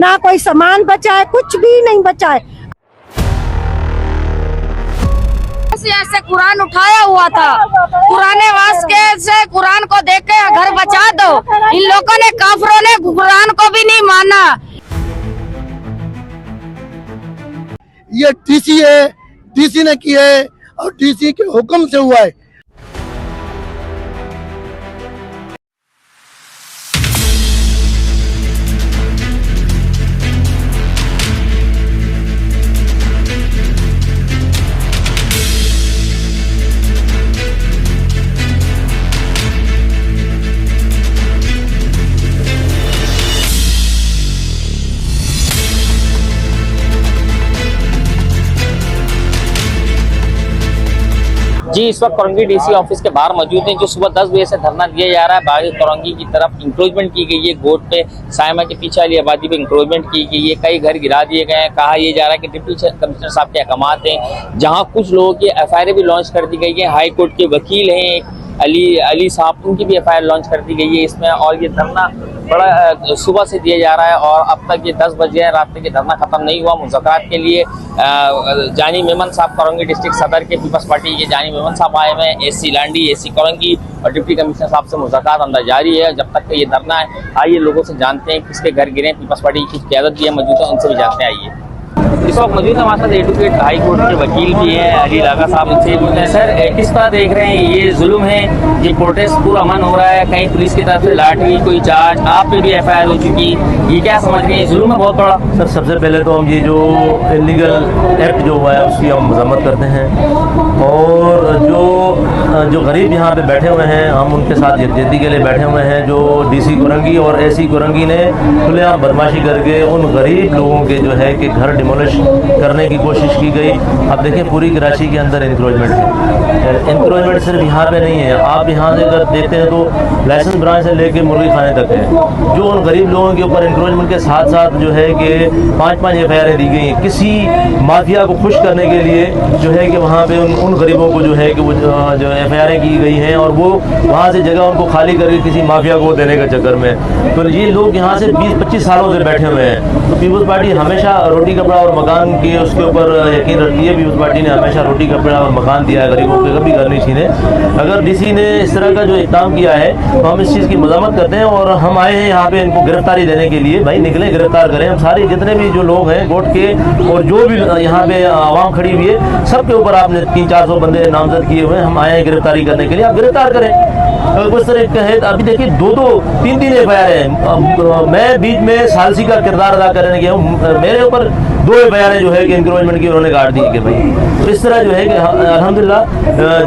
ना कोई सामान बचा है, कुछ भी नहीं बचा है। यहाँ से कुरान उठाया हुआ था, पुराने वास्के से कुरान को देख के घर बचा दो। इन लोगों ने, काफिरों ने कुरान को भी नहीं माना। ये डीसी है, डीसी ने किया है और डीसी के हुक्म से हुआ है। जी, इस वक्त कोरंगी डीसी ऑफिस के बाहर मौजूद हैं, जो सुबह 10 बजे से धरना दिया जा रहा है। बागी कोरंगी की तरफ इंक्रोचमेंट की गई है, गोट पे सायमा के पीछे वाली आबादी पे इंक्रोचमेंट की गई है। कई घर गिरा दिए गए हैं। कहा यह जा रहा है कि डिप्टी कमिश्नर साहब के अहकामात हैं, जहां कुछ लोगों की FIR भी लॉन्च कर दी गई है। हाई कोर्ट के वकील हैं अली साहब, उनकी भी FIR लॉन्च कर दी गई है इसमें। और ये धरना बड़ा सुबह से दिया जा रहा है और अब तक ये 10 बजे है, रात तक ये धरना खत्म नहीं हुआ। मुज़ाकरात के लिए जानी मेमन साहब, कोरंगी डिस्ट्रिक्ट सदर के पीपल्स पार्टी के जानी मेमन साहब आए हुए हैं। AC लांडी, AC कोरंगी और डिप्टी कमिश्नर साहब से मुज़ाकरात अंदर जारी है जब तक ये धरना है। आइए लोगों से जानते हैं किसके घर गिरे। पीपल्स पार्टी की क़यादत भी है मौजूद है, उनसे भी जानते हैं। आइए, इस वक्त मौजूद है हमारे साथ एडवोकेट हाई कोर्ट के वकील भी हैं अली लागा साहब। इनसे बोलते हैं, सर किस तरह देख रहे हैं ये जुल्म है, ये प्रोटेस्ट पूरा अमन हो रहा है, कहीं पुलिस की तरफ से लाठी, कोई चार्ज, आप पे भी FIR हो चुकी, ये क्या समझ रहे हैं? जुल्म है बहुत बड़ा। सर सबसे पहले तो हम ये जो इलीगल एक्ट जो हुआ है उसकी हम मजम्मत करते हैं और जो गरीब यहाँ पे बैठे हुए हैं हम उनके साथ यकजहती के लिए बैठे हुए हैं। जो DC कोरंगी और AC कोरंगी ने खुलेआम बदमाशी करके उन गरीब लोगों के जो है कि घर डिमोलिश करने की कोशिश की गई। अब देखें पूरी कराची के अंदर इंक्रोचमेंट है। इंक्रोचमेंट सिर्फ यहाँ पे नहीं है, आप यहाँ से अगर देखते हैं तो लाइसेंस ब्रांच से लेके मुर्गी खाने तक है। जो उन गरीब लोगों के ऊपर इंक्रोचमेंट के साथ साथ जो है कि 5-5 FIR दी गई हैं किसी माफिया को खुश करने के लिए, जो है कि वहाँ पे उन गरीबों को जो है कि वो जो FIR की गई हैं और वो वहाँ से जगह उनको खाली करके किसी माफिया को देने के चक्कर में। तो ये लोग यहाँ से 20-25 सालों से बैठे हुए हैं। तो पीपल्स पार्टी हमेशा रोटी कपड़ा और मकान की उसके ऊपर यकीन रखती है। पीपल्स पार्टी ने हमेशा रोटी कपड़ा और मकान दिया है गरीबों के, कभी घर नहीं छीने। अगर DC ने इस तरह का जो इक़दाम किया है तो हम इस चीज़ की मज़म्मत करते हैं और हम आए हैं यहाँ पे इनको गिरफ्तारी देने के लिए। भाई निकले, गिरफ्तार करें। हम सारे जितने भी जो लोग हैं गोट के और जो भी यहाँ पे आवाम खड़ी हुई है सबके ऊपर आपने 300-400 बंदे नामजद किए हुए हैं। हम आए हैं गिरफ्तारी करने के लिए, आप गिरफ्तार करें। अगर कुछ तरह कहे अभी देखिए 2-3 FIR है। मैं बीच में सालसी का किरदार अदा करने गया हूँ, मेरे ऊपर 2 FIR जो है कि इंक्रोचमेंट की उन्होंने काट दी कि भाई। तो इस तरह जो है कि अल्हम्दुलिल्लाह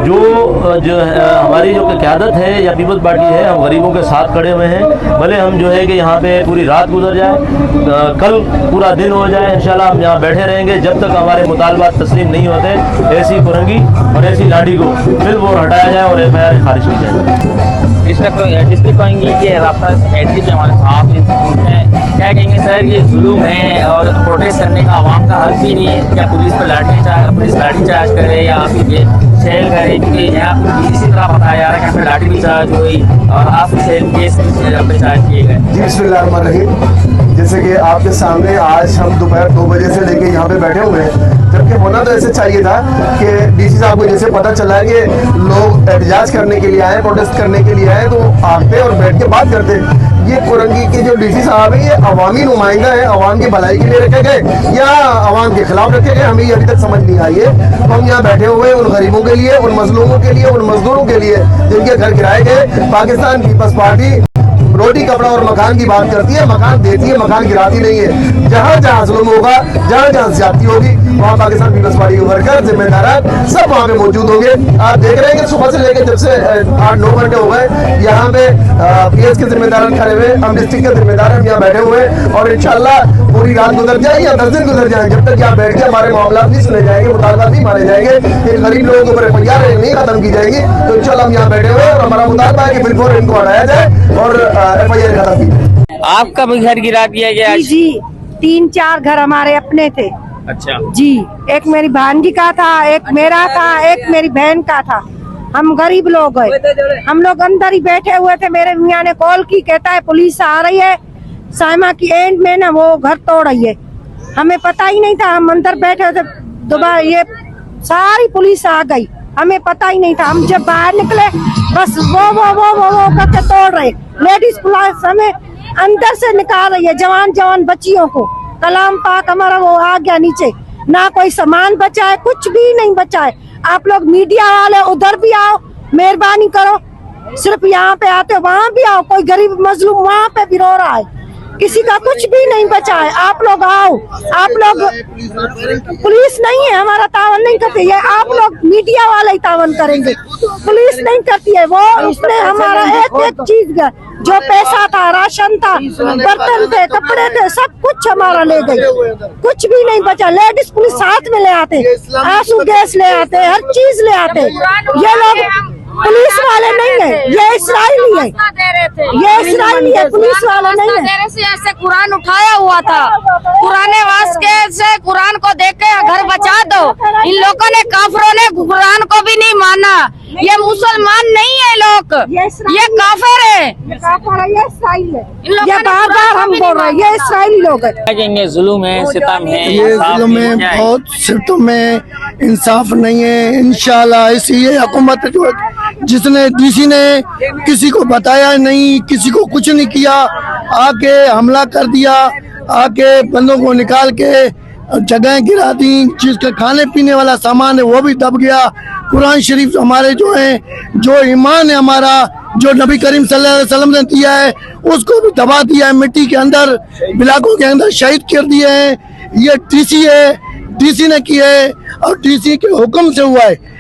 जो हमारी जो क़यादत है या पीपल्स पार्टी है, हम गरीबों के साथ खड़े हुए हैं। भले हम जो है कि यहाँ पे पूरी रात गुजर जाए, कल पूरा दिन हो जाए, इंशाल्लाह हम यहाँ बैठे रहेंगे जब तक हमारे मुतालबात तस्लीम नहीं होते। AC कोरंगी और AC लाडी को फिर वो हटाया जाए और FIR खारिज की जाए। डिस्ट्रिक्ट कोरंगी के रास्ता एडजी के हमारे साथ हैं, क्या कहेंगे सर? ये जुल्म है और प्रोटेस्ट करने का आवाम का हक भी नहीं है। क्या पुलिस पर पुलिस लाठी चार्ज करे या आप सेल करे? क्योंकि यहाँ पर इसी तरह बताया जा रहा है कि लाठी भी चार्ज हुई और आप सेल केस पे चार्ज किए गए। जी बिस्मिल्लाहिर्रहमानिर्रहीम। जैसे कि आपके सामने आज हम दोपहर 2 बजे से लेके यहाँ पे बैठे हुए हैं, जबकि होना तो ऐसे चाहिए था कि DC साहब को जैसे पता चला है कि लोग एहतजाज करने के लिए आए, प्रोटेस्ट करने के लिए आए, तो आते और बैठ के बात करते। ये कोरंगी के जो DC साहब है ये अवामी नुमाइंदा है, अवाम की भलाई के लिए रखे गए या अवाम के खिलाफ रखे गए, हमें ये अभी तक समझ नहीं आई है। तो हम यहाँ बैठे हुए उन गरीबों के लिए, उन मजलूमों के लिए, उन मजदूरों के लिए जिनके घर गिराए गए। पाकिस्तान पीपल्स पार्टी रोटी कपड़ा और मकान की बात करती है, मकान देती है, मकान गिराती नहीं है। जहाँ जहाँ जुल्म होगा, जहाँ जहाँ ज्यादती होगी, वहाँ पाकिस्तान पीपल्स पार्टी के वर्कर, जिम्मेदार सब वहाँ पे मौजूद होंगे। आप देख रहे हैं कि सुबह से लेकर जब से 8-9 घंटे हो गए यहाँ पे PS के जिम्मेदार खड़े हुए, हम डिस्ट्रिक्ट के जिम्मेदार हम यहाँ बैठे हुए और इंशाल्लाह पूरी रात गुजर जाए या 10 दिन गुजर जाए, जब तक यहाँ बैठ के हमारे मामला नहीं सुने जाएंगे, मुतालबात नहीं माने जाएंगे, इन गरीब लोगों के ऊपर FIR नहीं खत्म की जाएगी, तो इंशाल्लाह हम यहाँ बैठे हुए और हमारा मुतालबा है कि बिल्कुल इनको हटाया जाए और FIR खत्म की जाए। आपका भी घर गिरा दिया गया? जी 3-4 घर हमारे अपने थे। अच्छा जी, एक मेरी भांजी का था, एक मेरा था, एक मेरी बहन का था। हम गरीब लोग हैं, हम लोग अंदर ही बैठे हुए थे। मेरे मियाँ ने कॉल की, कहता है पुलिस आ रही है, साइमा की एंड में ना वो घर तोड़ रही है। हमें पता ही नहीं था, हम अंदर बैठे थे, दोबारा ये सारी पुलिस आ गई, हमें पता ही नहीं था। हम जब बाहर निकले बस वो करके तोड़ रहे। लेडीज पुलिस हमें अंदर से निकाल रही है, जवान बच्चियों को। कलाम पाक हमारा वो आ गया नीचे, ना कोई सामान बचा है, कुछ भी नहीं बचा है। आप लोग मीडिया वाले उधर भी आओ, मेहरबानी करो, सिर्फ यहाँ पे आते वहाँ भी आओ। कोई गरीब मजलूम वहाँ पे भी रो रहा है, किसी का कुछ भी नहीं बचा है। आप लोग आओ, आप लोग पुलिस नहीं है हमारा तावन नहीं करती है, आप लोग मीडिया वाले ही तावन करेंगे, पुलिस नहीं करती है। वो उसने हमारा एक चीज जो पैसा था, राशन था, बर्तन थे, कपड़े थे, सब कुछ हमारा ले गई, कुछ भी नहीं बचा। लेडीज पुलिस साथ में ले आते, आंसू गैस ले आते, हर चीज ले आते। ये लोग पुलिस वाले नहीं है, ये इसराइली है, ये इसराइली है, पुलिस वाले नहीं है। ऐसे कुरान उठाया हुआ था, कुरान वास्के से कुरान को देख के घर बचा दो। इन लोगों ने, काफिरों ने कुरान को भी नहीं माना। ये मुसलमान नहीं है लोग, ये काफिर है, ये इसराइली है। ये बार हम बोल रहे हैं, ये इसराइली लोग है। जुल्म है, सितम है, ये इंसाफ जुल्म नहीं में है। बहुत सितम में इंसाफ नहीं है। इंशाल्लाह ऐसी ये हुकूमत जो जिसने डीसी ने किसी को बताया नहीं, किसी को कुछ नहीं किया, आके हमला कर दिया, आके बंदों को निकाल के जगह गिरा दी, जिसका खाने पीने वाला सामान है वो भी दब गया। कुरान शरीफ हमारे जो है, जो ईमान है हमारा, जो नबी करीम सल्लल्लाहु अलैहि वसल्लम ने दिया है, उसको भी दबा दिया है, मिट्टी के अंदर, इलाकों के अंदर शहीद कर दिए हैं। ये डीसी है, डीसी ने किया है और डीसी के हुक्म से हुआ है।